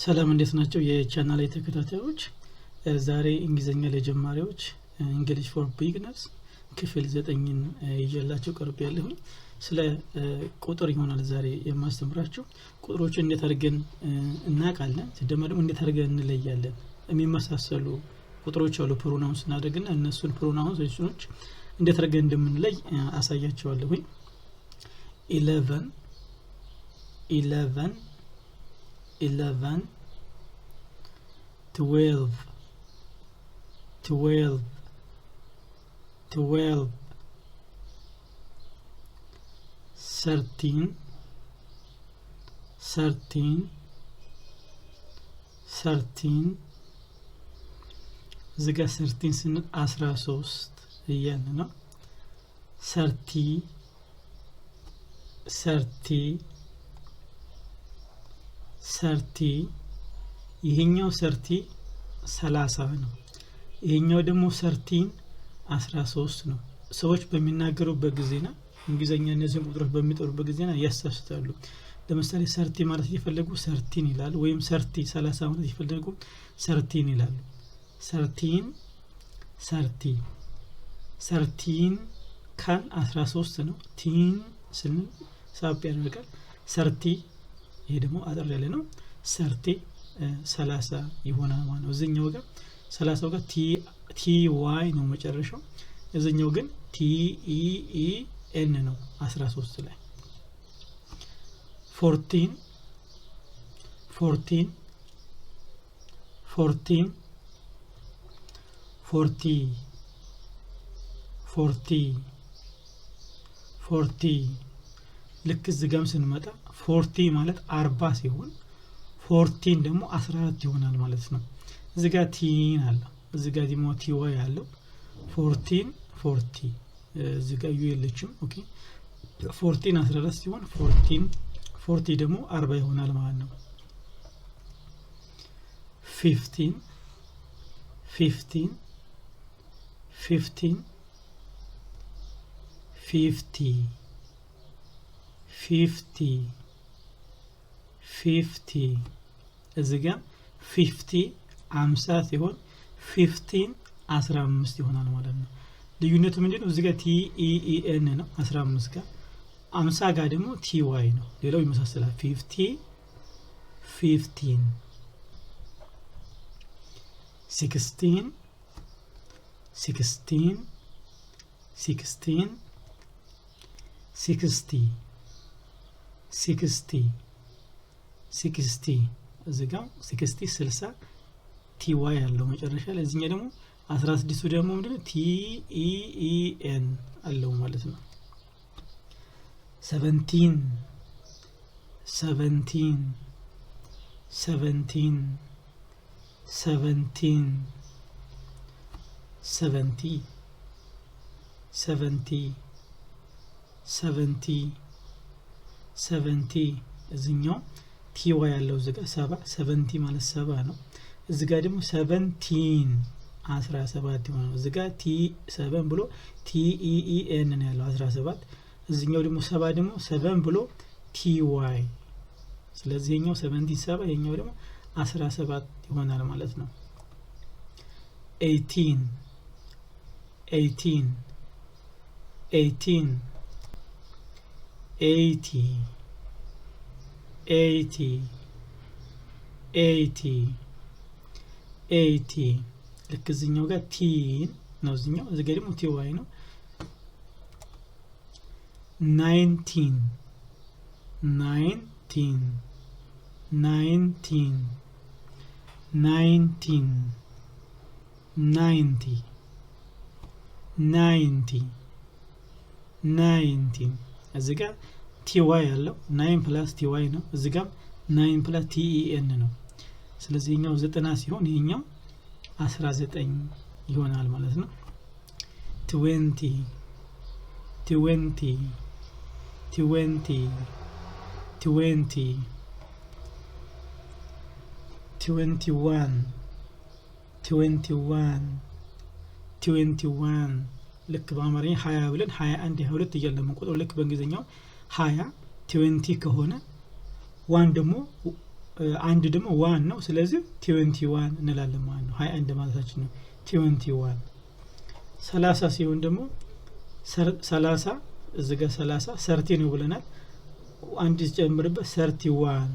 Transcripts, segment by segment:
ሰላም እንዴት ናቸው የቻናሌ ተከታታዮች ዛሬ እንግሊዝኛ ለጀማሪዎች English for beginners ክፍል 9ን ይዤላችሁ ቀርቤያለሁ ስለ ቁጥር ይሆናል ዛሬ የማስተምራችሁ ቁጥሮችን እንዴት አድርገን እናቃለን ደግሞ እንዴት አድርገን እንለያለን የሚመሳሰሉ ቁጥሮች አሉ ፕሮናውንስ እናደርግና እነሱን ፕሮናውንሶች እንዴት አድርገን እንደምንለይ አሳያችኋለሁ 11 12 13 ዝጋ 13 ስንል 13 እያልን ነው 30 ይሄኛው 30 ነው ይሄኛው ደግሞ 13 ነው ሰዎች በሚናገሩበት ጊዜና እንግሊዝኛ እነዚህ ቁጥሮች በሚጠሩበት ጊዜና ያሳስታሉ ለምሳሌ 30 ማለት ይፈልጉ 13 ይላል ወይም 30 ማለት ይፈልጉ 13 ይላሉ 13 ካን 13 ነው ቲን ስን ሳብ ያደርጋል 30 ይሄ ደግሞ አጠር ያለ ነው 30 ይሆናል ማለት ነው እዚህኛው ጋር 30 ጋር ቲ ዋይ ነው መጨረሻው እዚህኛው ግን ቲ ኢ ኢ ኤን ነው 13 ላይ 14 ልክ ዝጋም ስንመጣ 40 ማለት 40 ሲሆን 14 ደግሞ 14 ይሆናል ማለት ነው እዚጋ ቲን አለ እዚጋ ደግሞ ቲዋይ አለው 14 እዚጋ ዩኤልችም ኦኬ 14 14 ሲሆን 40 ደግሞ 40 ይሆናል ማለት ነው 15 እዚጋ 50 ሲሆን 15 15 ይሆናል ማለት ነው ልዩነቱ ምንድነው እዚጋ ቲ ኢ ኢ ኤን ነው 15 ጋር 50 ጋር ደግሞ ቲ ዋይ ነው ሌላው ይመሳሰላል 15 16 እዚጋ 60 ቲ ዋይ ያለው መጨረሻ ላይ እዚህኛ ደግሞ 16 ደግሞ ምንድነው ቲ ኢ ኢ ኤን አለው ማለት ነው 17 እዚህኛው ቲ ዋይ ያለው እዚጋ 70 ማለት 70 ነው እዚጋ ደግሞ 17 ይሆናል እዚጋ ቲ 7 ብሎ ቲ ኢ ኢ ኤን ነው ያለው 17 እዚህኛው ደግሞ 7 ደግሞ 7 ብሎ ቲ ዋይ ስለዚህ የኛው 77 የኛው ደግሞ 17 ይሆናል ማለት ነው 18 ልክ እዚህኛው ጋር ቲን ነው እዚህኛው እዚህ ጋር ደግሞ ቲ ዋይ ነው 19 እዚህ ጋር ቲ ዋይ ያለው 9 + ቲ ዋይ ነው እዚህ ጋር 9 + ቲ ኢ ኤን ነው ስለዚህ የኛው 90 ሲሆን ይሄኛው 19 ይሆናል ማለት ነው 20 21 ልክ በአማርኛ 20 ብለን 21 22 እያልን ለምንቆጥረው ልክ በእንግሊዝኛው 20 20 ከሆነ ዋን ደግሞ አንድ ደግሞ 1 ነው ስለዚህ 21 እንላለን ማለት ነው 21 ማለታችን ነው 21 30 ሲሆን ደግሞ 30 እዚህ ጋር 30 30 ነው ብለናል አንድ ጨምርበት 31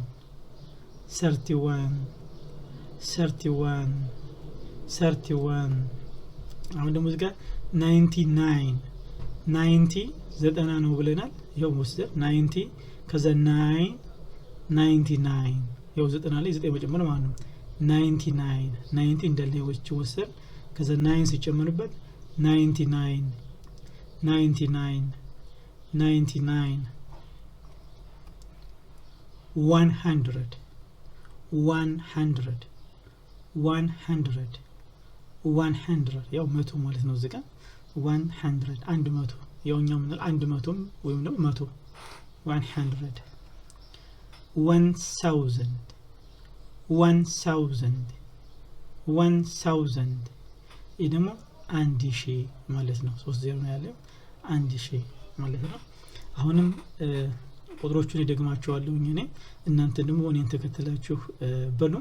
አሁን ደግሞ እዚህ ጋር 99 90 ነው ብለናል ይሄው ወስደን 90 ከዛ 99 ይሄው 90 ላይ 9 መጨመር ማለት ነው 90 እንዳለ ወጭ ወሰድ ከዛ 9 ሲጨመርበት 99 100 ያው 100 ማለት ነው እዚህ ጋር 100 100 ያውኛው ምን 100 ወይም ደግሞ 100 100 1000 ይሄ ደግሞ 1000 ማለት ነው 30 ነው ያለው 1000 ማለት ነው አሁንም ቁጥሮቹን ይደግማቸዋለሁ እኔ እናንተ ደግሞ እኔን ተከተላችሁ በሉ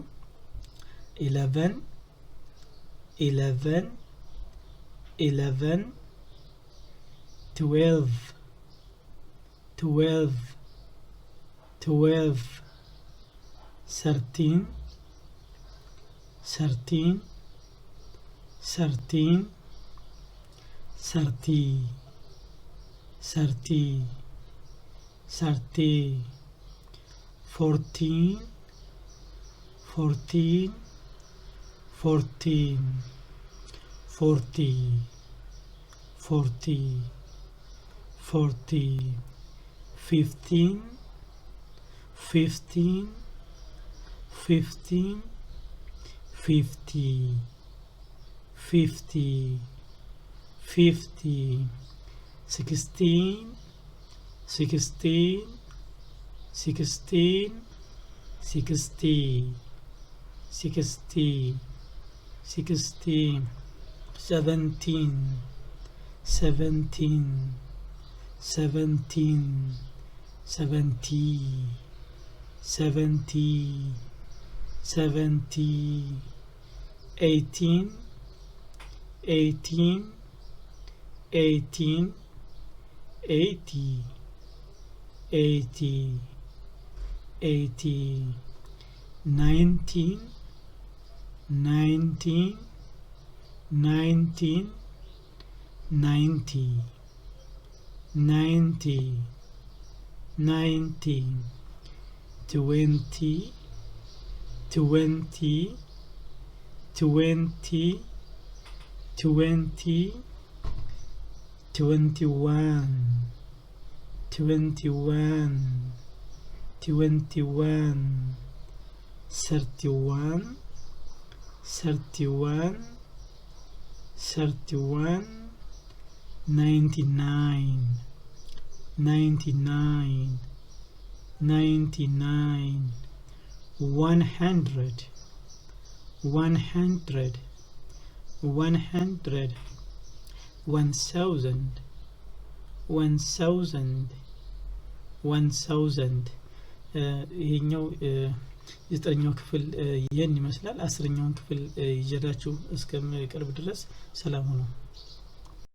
11 12 ይሄኛው የዘጠነኛው ክፍል ይሄን ይመስላል 10ኛውን ክፍል ይዤላችሁ እስከምቀርብ ድረስ ሰላም ሁኑ